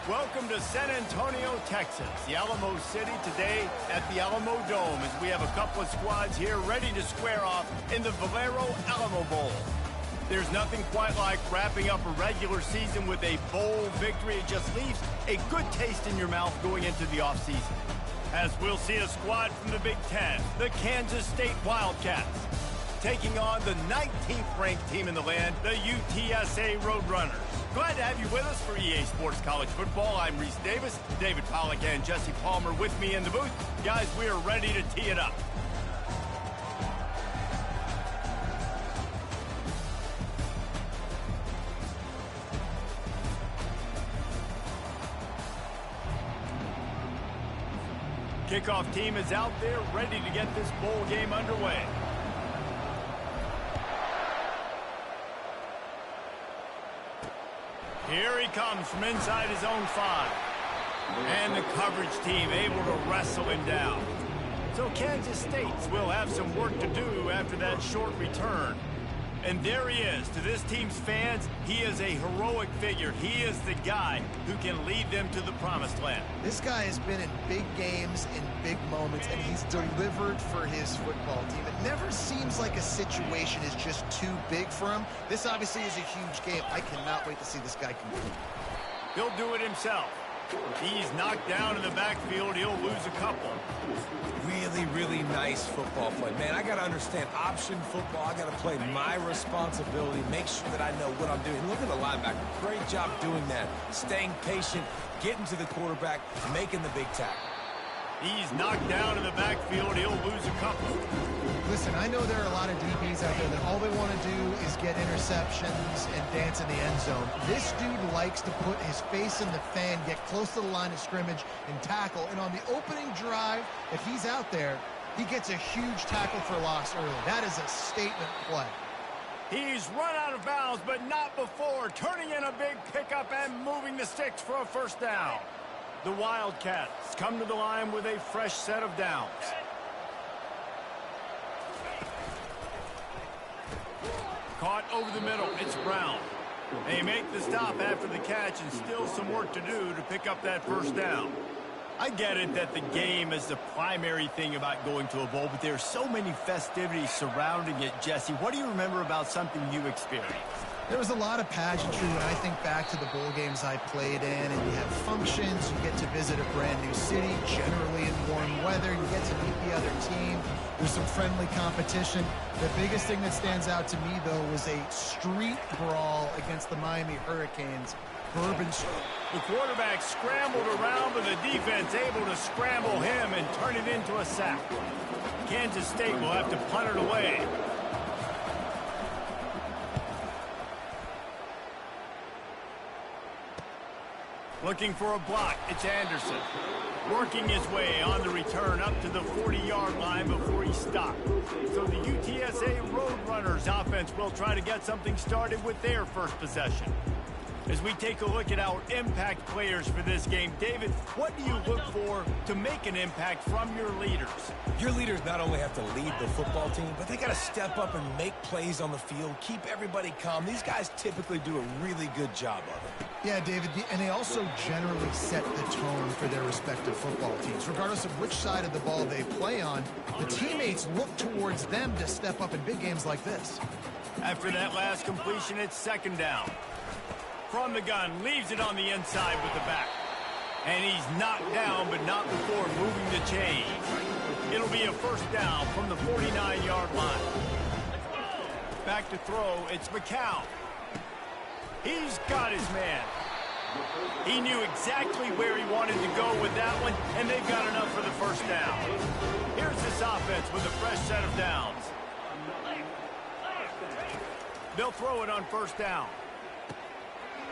Welcome to San Antonio, Texas, the Alamo City today at the Alamo Dome as we have a couple of squads here ready to square off in the Valero AlamoBowl. There's nothing quite like wrapping up a regular season with a bowl victory. It just leaves a good taste in your mouth going into the offseason. As we'll see a squad from the Big Ten, the Kansas State Wildcats, taking on the 19th ranked team in the land, the UTSA Roadrunners. Glad to have you with us for EA Sports College Football. I'm Reese Davis, David Pollack and Jesse Palmer with me in the booth. Guys, we are ready to tee it up. Kickoff team is out there ready to get this bowl game underway. Here he comes from inside his own 5. And the coverage team able to wrestle him down. So Kansas State will have some work to do after that short return. And there he is. To this team's fans, he is a heroic figure. He is the guy who can lead them to the promised land. This guy has been in big games, in big moments, and he's delivered for his football team. It never seems like a situation is just too big for him. This obviously is a huge game. I cannot wait to see this guy compete. He'll do it himself. He's knocked down in the backfield. He'll lose a couple. Really nice football play. Man, I got to understand option football. I got to play my responsibility, make sure that I know what I'm doing. Look at the linebacker. Great job doing that. Staying patient, getting to the quarterback, making the big tackle. He's knocked down in the backfield. He'll lose a couple. Listen, I know there are a lot of DBs out there that all they want to do is get interceptions and dance in the end zone. This dude likes to put his face in the fan, get close to the line of scrimmage, and tackle. And on the opening drive, if he's out there, he gets a huge tackle for loss early. That is a statement play. He's run out of bounds, but not before. Turning in a big pickup and moving the sticks for a first down. The Wildcats come to the line with a fresh set of downs. Caught over the middle. It's Brown. They make the stop after the catch and still some work to do to pick up that first down. I get it that the game is the primary thing about going to a bowl, but there are so many festivities surrounding it. Jesse, what do you remember about something you experienced? There was a lot of pageantry when I think back to the bowl games I played in, and you have functions, you get to visit a brand new city, generally in warm weather, you get to meet the other team, there's some friendly competition. The biggest thing that stands out to me, though, was a street brawl against the Miami Hurricanes. Bourbon Street. The quarterback scrambled around, but the defense able to scramble him and turn it into a sack. Kansas State will have to punt it away. Looking for a block, it's Anderson. Working his way on the return up to the 40-yard line before he stopped. So the UTSA Roadrunners offense will try to get something started with their first possession. As we take a look at our impact players for this game, David, what do you look for to make an impact from your leaders? Your leaders not only have to lead the football team, but they got to step up and make plays on the field, keep everybody calm. These guys typically do a really good job of it. Yeah, David, and they also generally set the tone for their respective football teams. Regardless of which side of the ball they play on, the teammates look towards them to step up in big games like this. After that last completion, it's second down. From the gun, leaves it on the inside with the back. And he's knocked down, but not before moving the chain. It'll be a first down from the 49-yard line. Back to throw, it's McCown. He's got his man. He knew exactly where he wanted to go with that one, and they've got enough for the first down. Here's this offense with a fresh set of downs. They'll throw it on first down.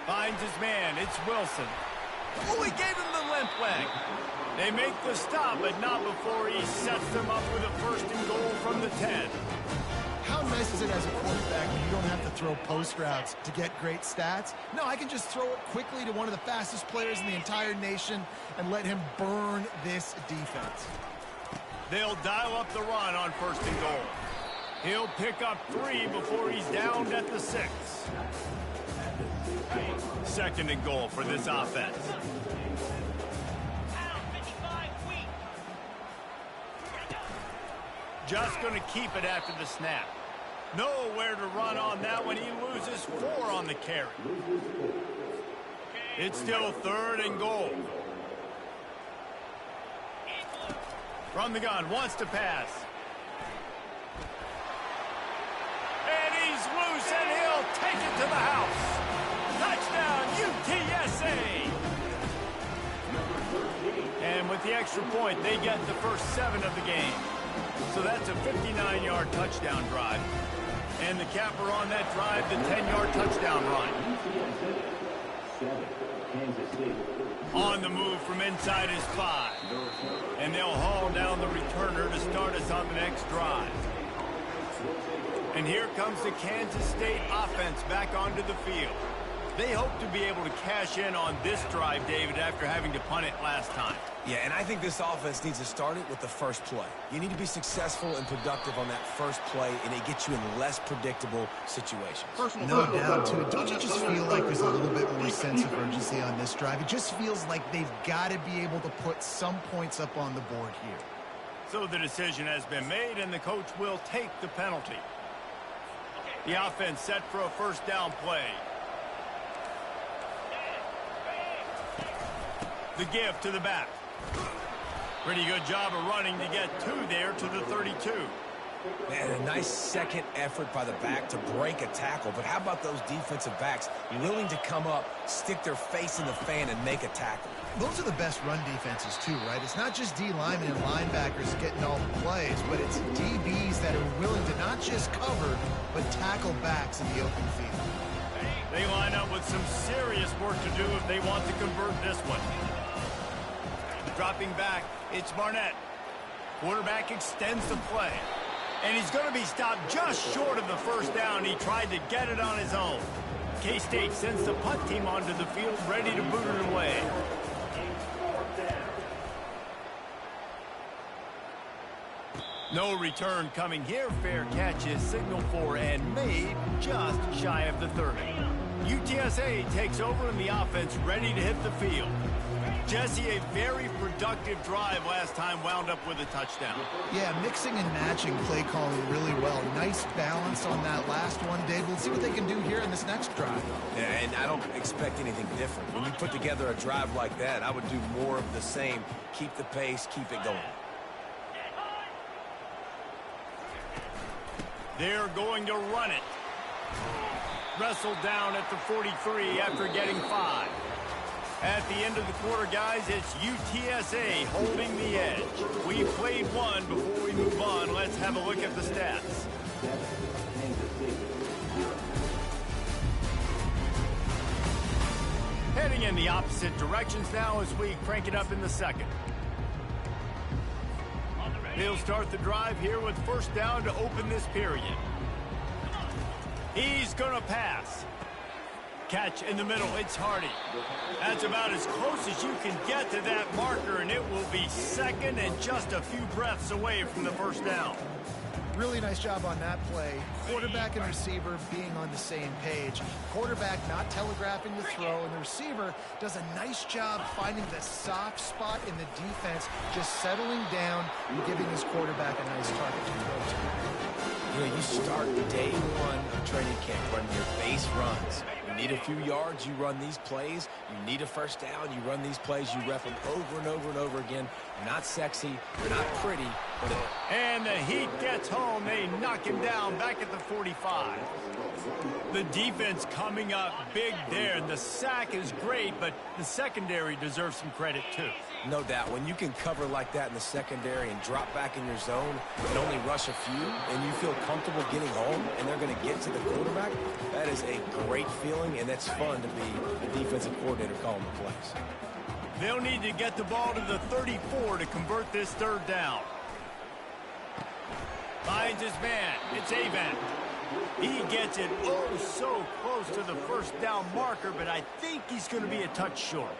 Finds his man. It's Wilson. Oh, he gave him the limp leg. They make the stop, but not before he sets them up with a first and goal from the 10. How nice is it as a quarterback when you don't have to throw post routes to get great stats? No, I can just throw it quickly to one of the fastest players in the entire nation and let him burn this defense. They'll dial up the run on first and goal. He'll pick up 3 before he's downed at the 6. 2nd and goal for this offense. Just going to keep it after the snap. Nowhere to run on that one. He loses 4 on the carry. It's still 3rd and goal. From the gun, wants to pass. And he's loose, and he'll take it to the house. Touchdown, UTSA. And with the extra point, they get the first 7 of the game. So that's a 59-yard touchdown drive. And the capper on that drive, the 10-yard touchdown run. On the move from inside his 5. And they'll haul down the returner to start us on the next drive. And here comes the Kansas State offense back onto the field. They hope to be able to cash in on this drive, David, after having to punt it last time. Yeah, and I think this offense needs to start it with the first play. You need to be successful and productive on that first play, and it gets you in less predictable situations. No doubt, too. Don't you just feel like there's a little bit more sense of urgency on this drive? It just feels like they've got to be able to put some points up on the board here. So the decision has been made, and the coach will take the penalty. The offense set for a first down play. The give to the back. Pretty good job of running to get 2 there to the 32. Man, a nice second effort by the back to break a tackle. But how about those defensive backs willing to come up, stick their face in the fan, and make a tackle? Those are the best run defenses, too, right? It's not just D linemen and linebackers getting all the plays, but it's DBs that are willing to not just cover, but tackle backs in the open field. They line up with some serious work to do if they want to convert this one. Dropping back, it's Barnett. Quarterback extends the play. And he's going to be stopped just short of the first down. He tried to get it on his own. K-State sends the punt team onto the field, ready to boot it away. No return coming here. Fair catch is signaled for and made just shy of the 30. UTSA takes over and the offense ready to hit the field. Jesse, a very productive drive last time, wound up with a touchdown. Yeah, mixing and matching play calling really well. Nice balance on that last one, Dave. We'll see what they can do here in this next drive. Yeah, and I don't expect anything different. When you put together a drive like that, I would do more of the same. Keep the pace, keep it going. They're going to run it. Wrestled down at the 43 after getting 5. At the end of the quarter, guys, it's UTSA holding the edge. We played one. Before we move on, let's have a look at the stats. Heading in the opposite directions now as we crank it up in the second. They'll start the drive here with first down to open this period. He's going to pass. Catch in the middle, it's Hardy. That's about as close as you can get to that marker, and it will be second and just a few breaths away from the first down. Really nice job on that play. Quarterback and receiver being on the same page. Quarterback not telegraphing the throw, and the receiver does a nice job finding the soft spot in the defense, just settling down and giving his quarterback a nice target to throw to. You know, you start day one of training camp running your base runs. You need a few yards, you run these plays. You need a first down, you run these plays. You rep them over and over and over again. They're not sexy, they're not pretty, but and the heat gets home. They knock him down back at the 45. The defense coming up big there. The sack is great, but the secondary deserves some credit too. No doubt. When you can cover like that in the secondary and drop back in your zone and only rush a few, and you feel comfortable getting home and they're going to get to the quarterback, that is a great feeling, and that's fun to be the defensive coordinator calling the plays. They'll need to get the ball to the 34 to convert this third down. Finds his man. It's Avent. He gets it oh so close to the first down marker, but I think he's going to be a touch short.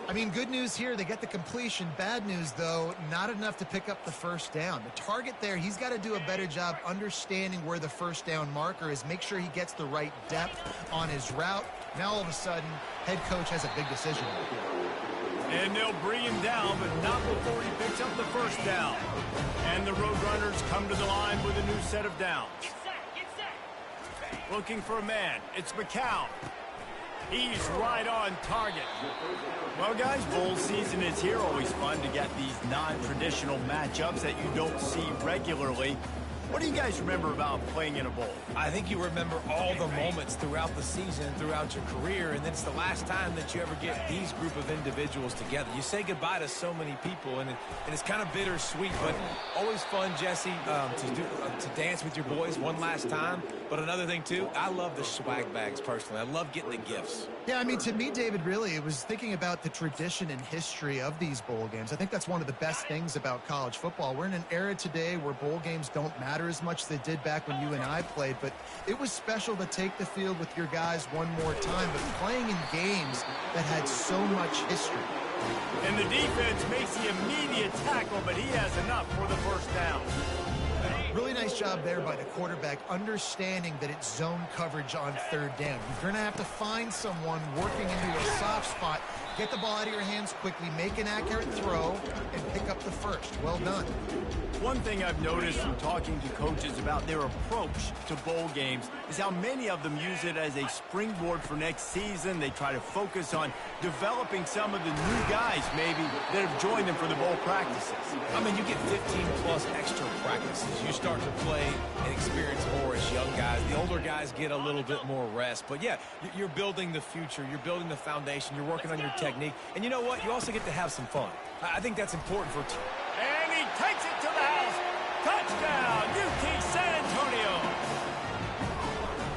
I mean, good news here, they get the completion. Bad news, though, not enough to pick up the first down. The target there, he's got to do a better job understanding where the first down marker is, make sure he gets the right depth on his route. Now, all of a sudden, head coach has a big decision. And they'll bring him down, but not before he picks up the first down. And the Roadrunners come to the line with a new set of downs. Looking for a man. It's McCown. He's right on target. Well, guys, bowl season is here. Always fun to get these non-traditional matchups that you don't see regularly. What do you guys remember about playing in a bowl? I think you remember all the moments throughout the season, throughout your career, and then it's the last time that you ever get these group of individuals together. You say goodbye to so many people, and it's kind of bittersweet, but always fun, Jesse, to dance with your boys one last time. But another thing, too, I love the swag bags, personally. I love getting the gifts. Yeah, I mean, to me, David, really, it was thinking about the tradition and history of these bowl games. I think that's one of the best things about college football. We're in an era today where bowl games don't matter as much as they did back when you and I played, but it was special to take the field with your guys one more time, but playing in games that had so much history. And the defense makes the immediate tackle, but he has enough for the first down. Really nice job there by the quarterback, understanding that it's zone coverage on third down. You're going to have to find someone working into a soft spot, get the ball out of your hands quickly, make an accurate throw, and pick up the first. Well done. One thing I've noticed from talking to coaches about their approach to bowl games is how many of them use it as a springboard for next season. They try to focus on developing some of the new guys, maybe, that have joined them for the bowl practices. I mean, you get 15-plus extra practices. You start to play and experience more as young guys. The older guys get a little bit more rest. But, yeah, you're building the future. You're building the foundation. You're working on your technique. And you know what? You also get to have some fun. I think that's important for a team. And he takes it to the house. Touchdown, UT San Antonio.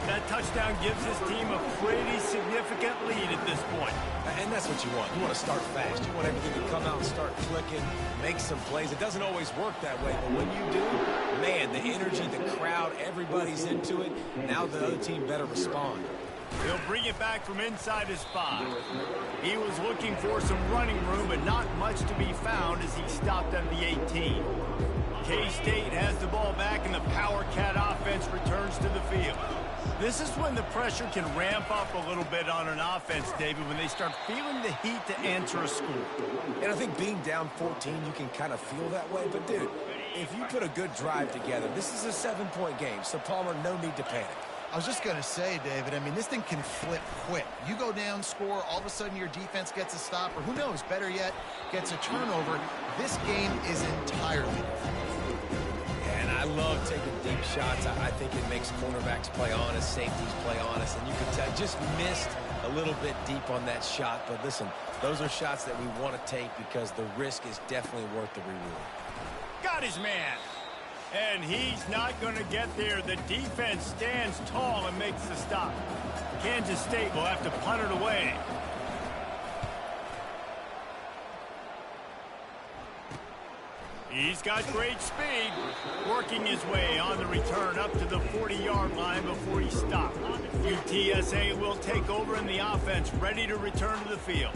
That touchdown gives his team a pretty significant lead at this point. And that's what you want. You want to start fast. You want everything to come out and start clicking, make some plays. It doesn't always work that way, but when you do, man, the energy, the crowd, everybody's into it. Now the other team better respond. He'll bring it back from inside his 5. He was looking for some running room, but not much to be found as he stopped at the 18. K-State has the ball back, and the Power Cat offense returns to the field. This is when the pressure can ramp up a little bit on an offense, David, when they start feeling the heat to answer a score. And I think being down 14, you can kind of feel that way. But, dude, if you put a good drive together, this is a 7-point game, so Palmer, no need to panic. I was just going to say, David, I mean, this thing can flip quick. You go down, score, all of a sudden your defense gets a stop, or who knows, better yet, gets a turnover. This game is entirely different. And I love taking deep shots. I think it makes cornerbacks play honest, safeties play honest, and you can tell just missed a little bit deep on that shot. But listen, those are shots that we want to take because the risk is definitely worth the reward. Got his man. And he's not going to get there. The defense stands tall and makes the stop. Kansas State will have to punt it away. He's got great speed, working his way on the return up to the 40-yard line before he stopped. UTSA will take over in the offense, ready to return to the field.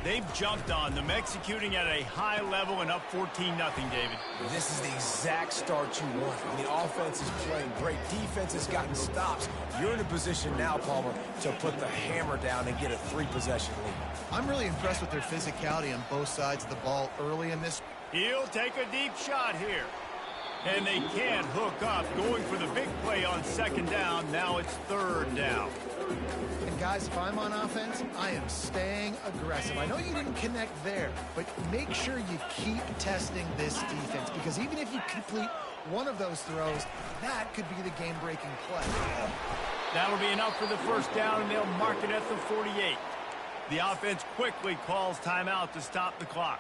They've jumped on them, executing at a high level and up 14-0, David. This is the exact start you want. I mean, offense is playing great. Defense has gotten stops. You're in a position now, Palmer, to put the hammer down and get a 3-possession lead. I'm really impressed with their physicality on both sides of the ball early in this. He'll take a deep shot here. And they can't hook up. Going for the big play on second down. Now it's third down. And guys, if I'm on offense, I am staying aggressive. I know you didn't connect there, but make sure you keep testing this defense, because even if you complete one of those throws, that could be the game-breaking play. That'll be enough for the first down, and they'll mark it at the 48. The offense quickly calls timeout to stop the clock.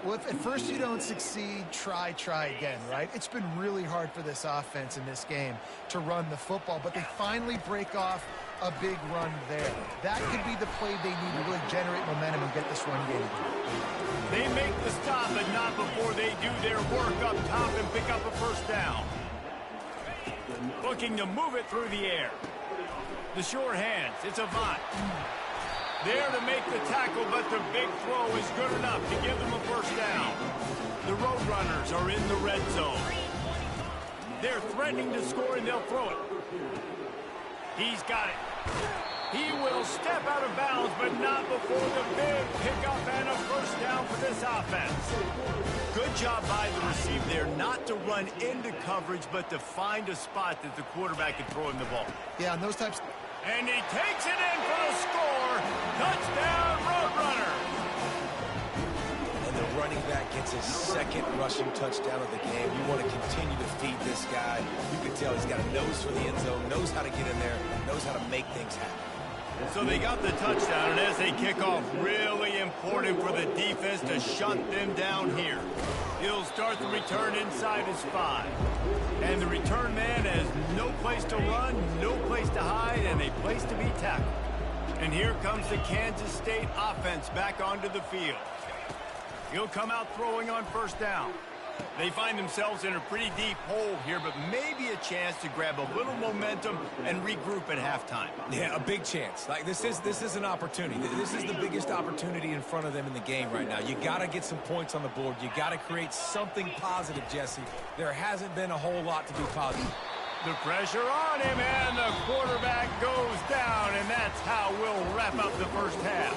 Well, if at first you don't succeed, try again, right? It's been really hard for this offense in this game to run the football, but they finally break off a big run there. That could be the play they need to really generate momentum and get this run game. They make the stop, but not before they do their work up top and pick up a first down. Looking to move it through the air. The sure hands. It's Avant. There to make the tackle, but the big throw is good enough to give them a first down. The Roadrunners are in the red zone. They're threatening to score, and they'll throw it. He's got it. He will step out of bounds, but not before the big pickup and a first down for this offense. Good job by the receiver there, not to run into coverage, but to find a spot that the quarterback can throw him the ball. Yeah, on those types. And he takes it in for the score. Touchdown, Roadrunner. And the running back gets his second rushing touchdown of the game. You want to continue to feed this guy. You can tell he's got a nose for the end zone, knows how to get in there, knows how to make things happen. So they got the touchdown, and as they kick off, really important for the defense to shut them down here. He'll start the return inside his 5. And the return man has no place to run, no place to hide, and a place to be tackled. And here comes the Kansas State offense back onto the field. He'll come out throwing on first down. They find themselves in a pretty deep hole here, but maybe a chance to grab a little momentum and regroup at halftime. Yeah, a big chance. Like this is an opportunity. This is the biggest opportunity in front of them in the game right now. You got to get some points on the board. You got to create something positive, Jesse. There hasn't been a whole lot to be positive. The pressure on him, and the quarterback goes down, and that's how we'll wrap up the first half.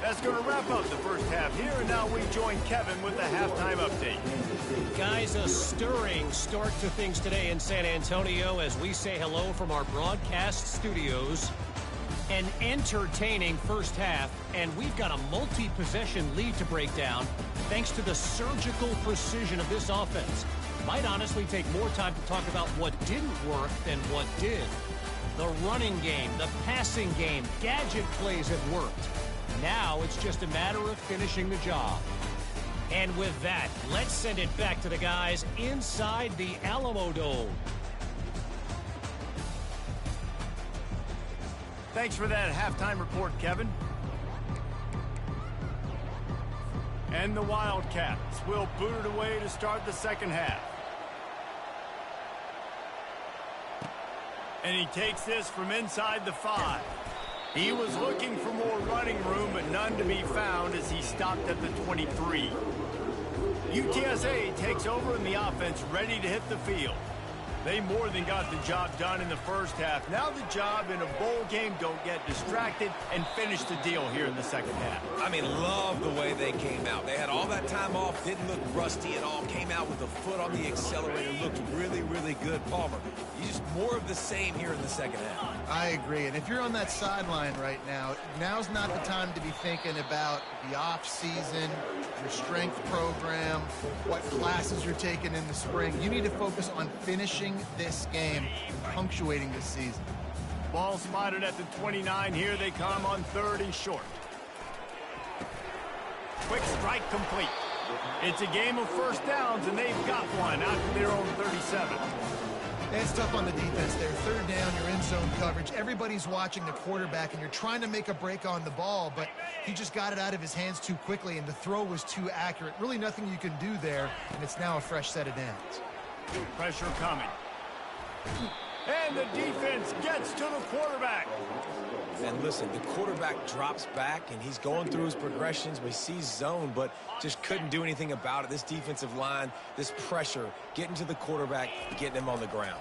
That's going to wrap up the first half here, and now we join Kevin with the halftime update. Guys, a stirring start to things today in San Antonio as we say hello from our broadcast studios. An entertaining first half, and we've got a multi-possession lead to break down thanks to the surgical precision of this offense. Might honestly take more time to talk about what didn't work than what did. The running game, the passing game, gadget plays have worked. Now it's just a matter of finishing the job. And with that, let's send it back to the guys inside the AlamoBowl. Thanks for that halftime report, Kevin. And the Wildcats will boot it away to start the second half. And he takes this from inside the 5. He was looking for more running room, but none to be found as he stopped at the 23. UTSA takes over in the offense, ready to hit the field. They more than got the job done in the first half. Now the job in a bowl game, don't get distracted and finish the deal here in the second half. I mean, love the way they came out. They had all that time off, didn't look rusty at all, came out with a foot on the accelerator, looked really, really good. Palmer, you just more of the same here in the second half. I agree. And if you're on that sideline right now, now's not the time to be thinking about the off season, your strength program, what classes you're taking in the spring. You need to focus on finishing this game, punctuating this season. Ball spotted at the 29. Here they come on 3rd and short. Quick strike complete. It's a game of first downs, and they've got one out to their own 37. It's tough on the defense there. 3rd down, you're in zone coverage. Everybody's watching the quarterback, and you're trying to make a break on the ball, but he just got it out of his hands too quickly, and the throw was too accurate. Really nothing you can do there, and it's now a fresh set of downs. Pressure coming. And the defense gets to the quarterback. And listen, the quarterback drops back, and he's going through his progressions. We see zone, but just couldn't do anything about it. This defensive line, this pressure, getting to the quarterback, getting him on the ground.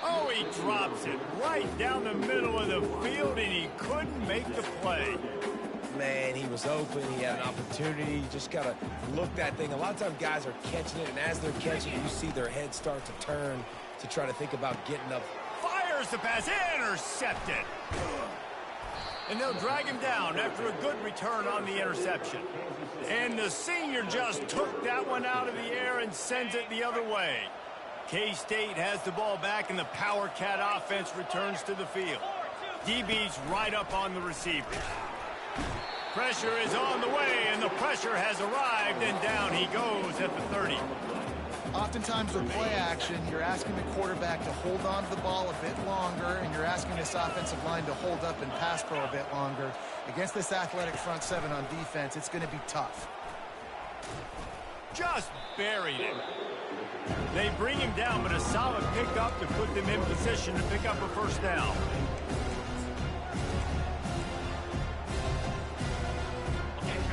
Oh, he drops it right down the middle of the field, and he couldn't make the play. Man, he was open. He had an opportunity. You just got to look that thing. A lot of times guys are catching it, and as they're catching it, you see their head start to turn to try to think about getting up. Fires the pass, intercepted. And they'll drag him down after a good return on the interception. And the senior just took that one out of the air and sends it the other way. K-State has the ball back, and the Power Cat offense returns to the field. DB's right up on the receivers. Pressure is on the way, and the pressure has arrived, and down he goes at the 30. Oftentimes with play action, you're asking the quarterback to hold on to the ball a bit longer, and you're asking this offensive line to hold up and pass pro a bit longer. Against this athletic front 7 on defense, it's going to be tough. Just buried him. They bring him down, but a solid pickup to put them in position to pick up a first down.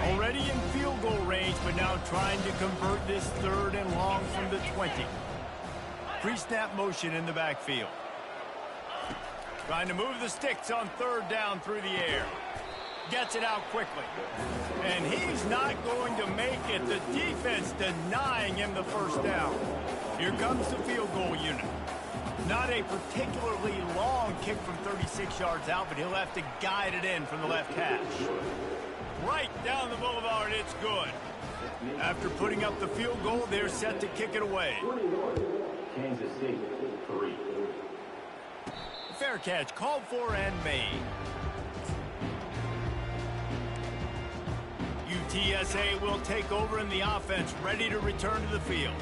Already in field goal range, but now trying to convert this 3rd and long from the 20. Pre-snap motion in the backfield. Trying to move the sticks on 3rd down through the air. Gets it out quickly. And he's not going to make it. The defense denying him the first down. Here comes the field goal unit. Not a particularly long kick from 36 yards out, but he'll have to guide it in from the left hash. Right down the boulevard, it's good. After putting up the field goal, they're set to kick it away. Kansas City, 3. Fair catch, called for and made. UTSA will take over in the offense, ready to return to the field.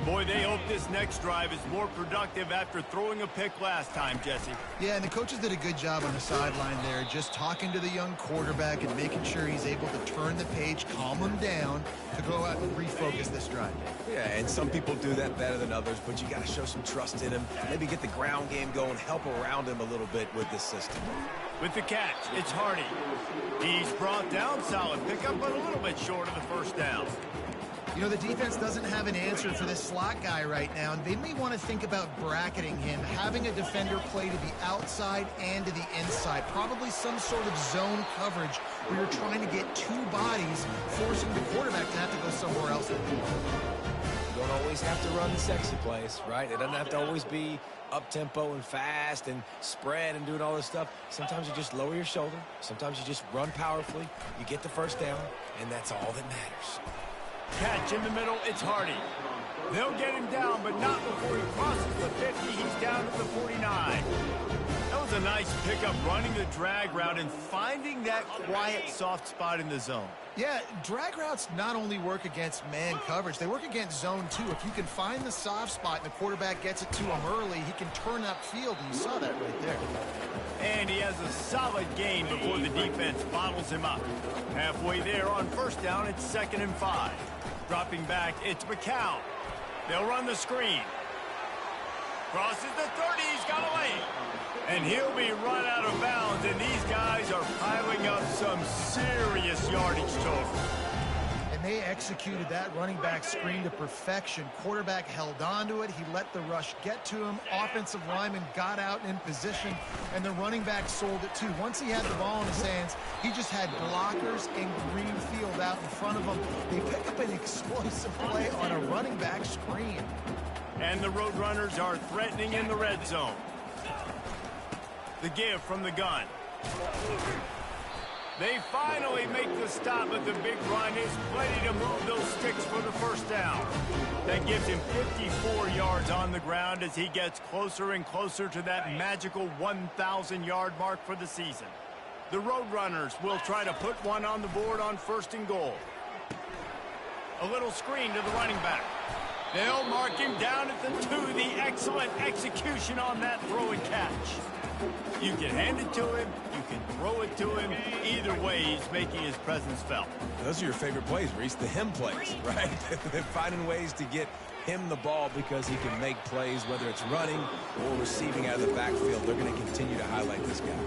Boy, they hope this next drive is more productive after throwing a pick last time, Jesse. Yeah, and the coaches did a good job on the sideline there, just talking to the young quarterback and making sure he's able to turn the page, calm him down, to go out and refocus this drive. Yeah, and some people do that better than others, but you got to show some trust in him. Maybe get the ground game going, help around him a little bit with this system. With the catch, it's Hardy. He's brought down, solid pickup, but a little bit short of the first down. You know, the defense doesn't have an answer for this slot guy right now, and they may want to think about bracketing him, having a defender play to the outside and to the inside. Probably some sort of zone coverage where you're trying to get 2 bodies, forcing the quarterback to have to go somewhere else. You don't always have to run the sexy plays, right? It doesn't have to always be up-tempo and fast and spread and doing all this stuff. Sometimes you just lower your shoulder. Sometimes you just run powerfully. You get the first down, and that's all that matters. Catch in the middle, it's Hardy. They'll get him down, but not before he crosses the 50. He's down to the 49. That was a nice pickup, running the drag route and finding that quiet, soft spot in the zone. Yeah, drag routes not only work against man coverage, they work against zone too. If you can find the soft spot and the quarterback gets it to him early, he can turn upfield, and you saw that right there. And he has a solid gain before the defense bottles him up. Halfway there on first down, it's 2nd and 5. Dropping back, it's McCown. They'll run the screen. Crosses the 30, he's got away. And he'll be run out of bounds, and these guys are piling up some serious yardage total. And they executed that running back screen to perfection. Quarterback held on to it. He let the rush get to him. Offensive lineman got out in position, and the running back sold it too. Once he had the ball in his hands, he just had blockers and green field out in front of him. They pick up an explosive play on a running back screen. And the Roadrunners are threatening in the red zone. The give from the gun. They finally make the stop, but the big run is plenty to move those sticks for the first down. That gives him 54 yards on the ground as he gets closer and closer to that magical 1,000-yard mark for the season. The Roadrunners will try to put one on the board on 1st and goal. A little screen to the running back. They'll mark him down at the 2. The excellent execution on that throw and catch. You can hand it to him, you can throw it to him. Either way, he's making his presence felt. Those are your favorite plays, Reese, the him plays, right? They're finding ways to get him the ball because he can make plays, whether it's running or receiving out of the backfield. They're going to continue to highlight this guy.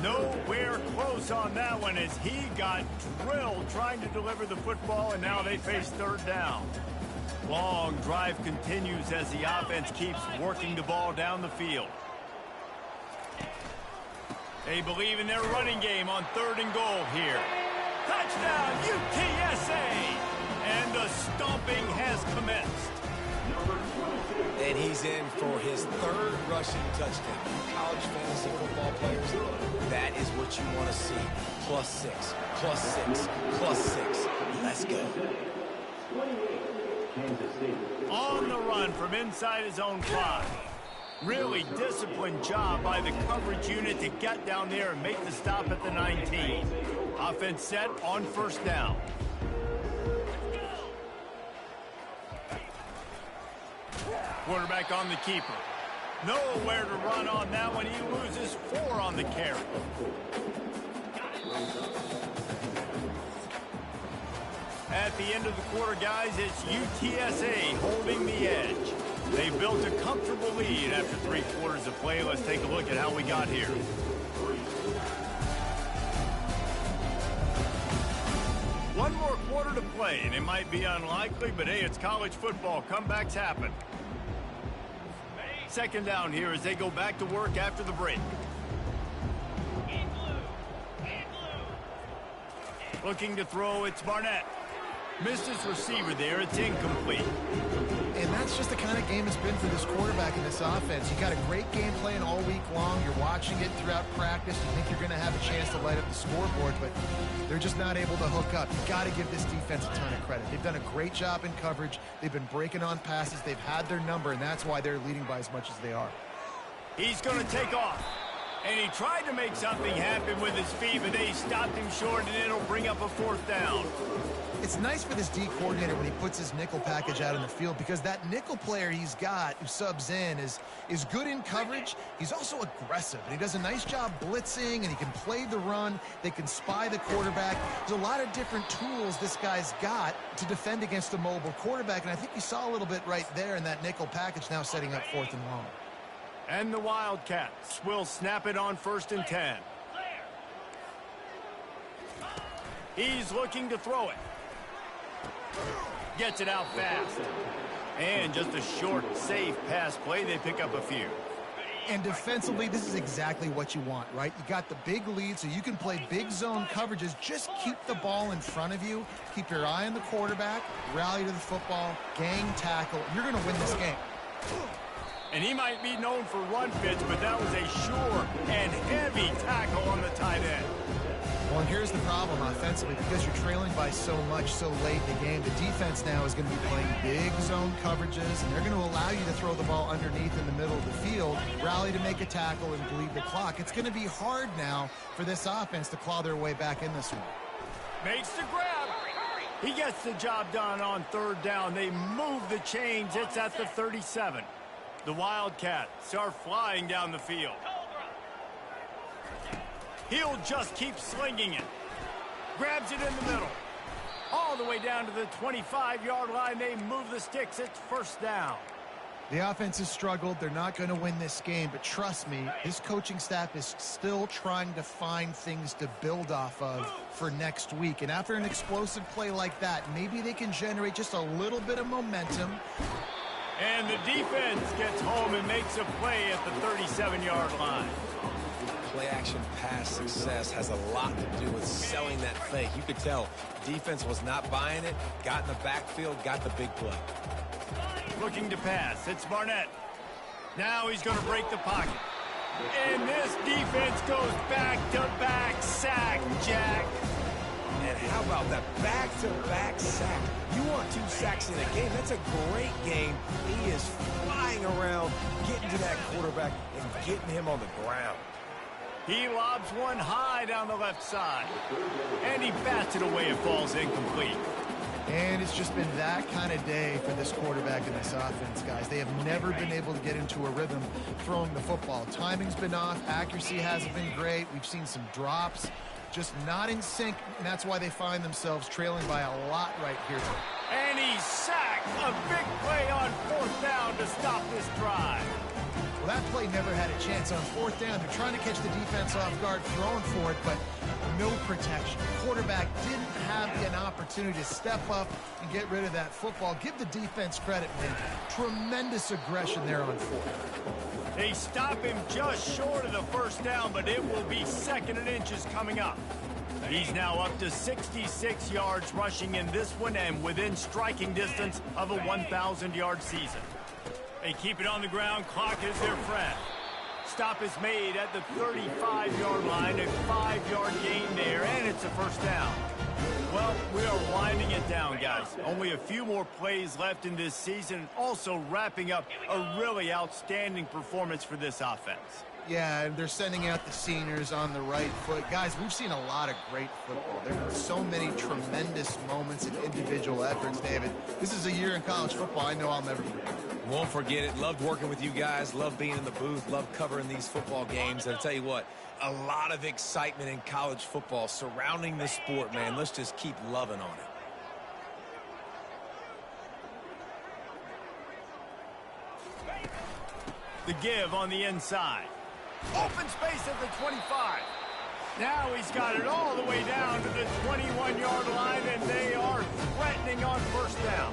Nowhere close on that one as he got drilled trying to deliver the football, and now they face 3rd down. Long drive continues as the offense keeps working the ball down the field. They believe in their running game on 3rd and goal here. Touchdown, UTSA! And the stomping has commenced. And he's in for his 3rd rushing touchdown. College fantasy football players, that is what you want to see. +6, +6, +6. Let's go. On the run from inside his own 5. Really disciplined job by the coverage unit to get down there and make the stop at the 19. Offense set on 1st down. Quarterback on the keeper. Nowhere to run on that one. He loses 4 on the carry. At the end of the quarter, guys, it's UTSA holding the edge. They built a comfortable lead after 3 quarters of play. Let's take a look at how we got here. One more quarter to play, and it might be unlikely, but hey, it's college football. Comebacks happen. Second down here as they go back to work after the break. Looking to throw, it's Barnett. Missed his receiver there, it's incomplete. And that's just the kind of game it's been for this quarterback in this offense. You got a great game plan all week long. You're watching it throughout practice. You think you're going to have a chance to light up the scoreboard, but they're just not able to hook up. You've got to give this defense a ton of credit. They've done a great job in coverage. They've been breaking on passes. They've had their number, and that's why they're leading by as much as they are. He's going to take off. And he tried to make something happen with his feet, but they stopped him short, and it'll bring up a 4th down. It's nice for this D coordinator when he puts his nickel package out in the field, because that nickel player he's got who subs in is good in coverage. He's also aggressive, and he does a nice job blitzing, and he can play the run. They can spy the quarterback. There's a lot of different tools this guy's got to defend against a mobile quarterback, and I think you saw a little bit right there in that nickel package, now setting up 4th and long. And the Wildcats will snap it on 1st and 10. He's looking to throw it. Gets it out fast. And just a short, safe pass play. They pick up a few. And defensively, this is exactly what you want, right? You got the big lead, so you can play big zone coverages. Just keep the ball in front of you. Keep your eye on the quarterback. Rally to the football. Gang tackle. You're going to win this game. And he might be known for run fits, but that was a sure and heavy tackle on the tight end. Well, and here's the problem offensively. Because you're trailing by so much so late in the game, the defense now is going to be playing big zone coverages, and they're going to allow you to throw the ball underneath in the middle of the field, rally to make a tackle, and bleed the clock. It's going to be hard now for this offense to claw their way back in this one. Makes the grab. He gets the job done on 3rd down. They move the chains. It's at the 37. The Wildcats are flying down the field. He'll just keep slinging it. Grabs it in the middle. All the way down to the 25-yard line. They move the sticks. It's 1st down. The offense has struggled. They're not going to win this game, but trust me, this coaching staff is still trying to find things to build off of for next week. And after an explosive play like that, maybe they can generate just a little bit of momentum. And the defense gets home and makes a play at the 37-yard line. Play-action pass success has a lot to do with selling that fake. You could tell defense was not buying it, got in the backfield, got the big play. Looking to pass. It's Barnett. Now he's going to break the pocket. And this defense goes back-to-back sack, Jack. And how about that back-to-back sack? You want 2 sacks in a game. That's a great game. He is flying around, getting to that quarterback and getting him on the ground. He lobs one high down the left side. And he bats it away. It falls incomplete. And it's just been that kind of day for this quarterback and this offense, guys. They have never been able to get into a rhythm throwing the football. Timing's been off. Accuracy hasn't been great. We've seen some drops. Just not in sync, and that's why they find themselves trailing by a lot right here. And he's sacked. A big play on 4th down to stop this drive. Well, that play never had a chance on 4th down. They're trying to catch the defense off guard, throwing for it, but no protection. The quarterback didn't have an opportunity to step up and get rid of that football. Give the defense credit, man. Tremendous aggression there on 4th. They stop him just short of the 1st down, but it will be 2nd and inches coming up. He's now up to 66 yards rushing in this one and within striking distance of a 1,000-yard season. They keep it on the ground. Clock is their friend. Stop is made at the 35-yard line. A 5-yard gain there, and it's a 1st down. Well, we are winding it down, guys. Only a few more plays left in this season. Also wrapping up a really outstanding performance for this offense. Yeah, and they're sending out the seniors on the right foot. Guys, we've seen a lot of great football. There are so many tremendous moments and individual efforts, David. This is a year in college football I know I'll never forget. Won't forget it. Loved working with you guys. Loved being in the booth. Loved covering these football games. And I'll tell you what, a lot of excitement in college football surrounding the sport, man. Let's just keep loving on it. The give on the inside. Open space at the 25. Now he's got it all the way down to the 21-yard line, and they are threatening on first down.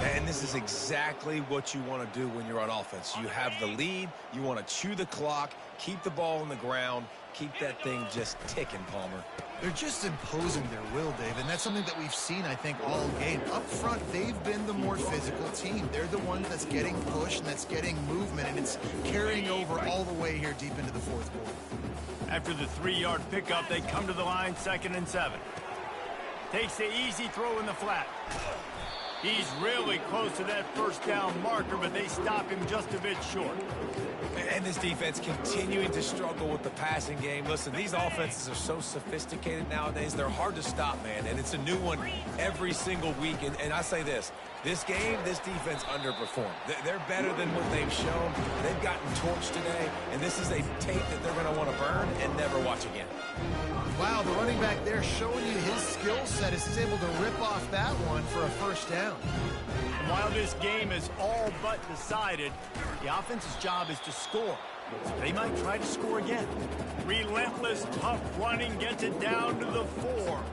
And this is exactly what you want to do when you're on offense. You have the lead. You want to chew the clock, keep the ball on the ground, keep that thing just ticking, Palmer. They're just imposing their will, Dave, and that's something that we've seen, I think, all game. Up front, they've been the more physical team. They're the one that's getting pushed and that's getting movement, and it's carrying over all the way here deep into the fourth quarter. After the 3-yard pickup, they come to the line, 2nd and 7. Takes the easy throw in the flat. He's really close to that first down marker, but they stop him just a bit short. And this defense continuing to struggle with the passing game. Listen, these offenses are so sophisticated nowadays. They're hard to stop, man, and it's a new one every single week. And I say this game, this defense underperformed. They're better than what they've shown. They've gotten torched today, and this is a tape that they're going to want to burn and never watch again. Wow, the running back there showing you his skill set as he's able to rip off that one for a first down. And while this game is all but decided, the offense's job is to score. So they might try to score again. Relentless, tough running gets it down to the 4.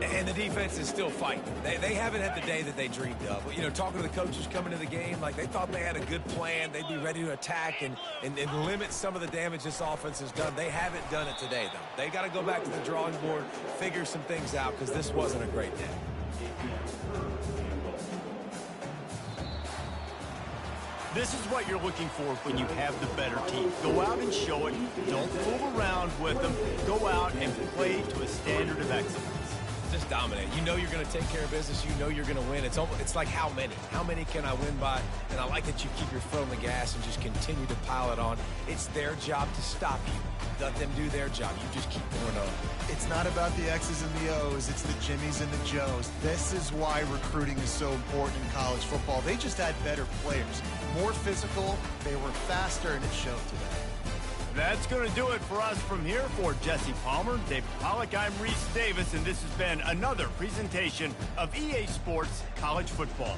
And the defense is still fighting. They haven't had the day that they dreamed of. You know, talking to the coaches coming to the game, like they thought they had a good plan. They'd be ready to attack and limit some of the damage this offense has done. They haven't done it today, though. They got to go back to the drawing board, figure some things out, because this wasn't a great day. This is what you're looking for when you have the better team. Go out and show it. Don't fool around with them. Go out and play to a standard of excellence. Just dominate. You know you're going to take care of business. You know you're going to win. It's like how many? How many can I win by? And I like that you keep your foot on the gas and just continue to pile it on. It's their job to stop you. Let them do their job. You just keep going on. It's not about the X's and the O's. It's the Jimmies and the Joes. This is why recruiting is so important in college football. They just had better players. More physical, they were faster, and it showed today. That's going to do it for us from here. For Jesse Palmer, David Pollack, I'm Reese Davis, and this has been another presentation of EA Sports College Football.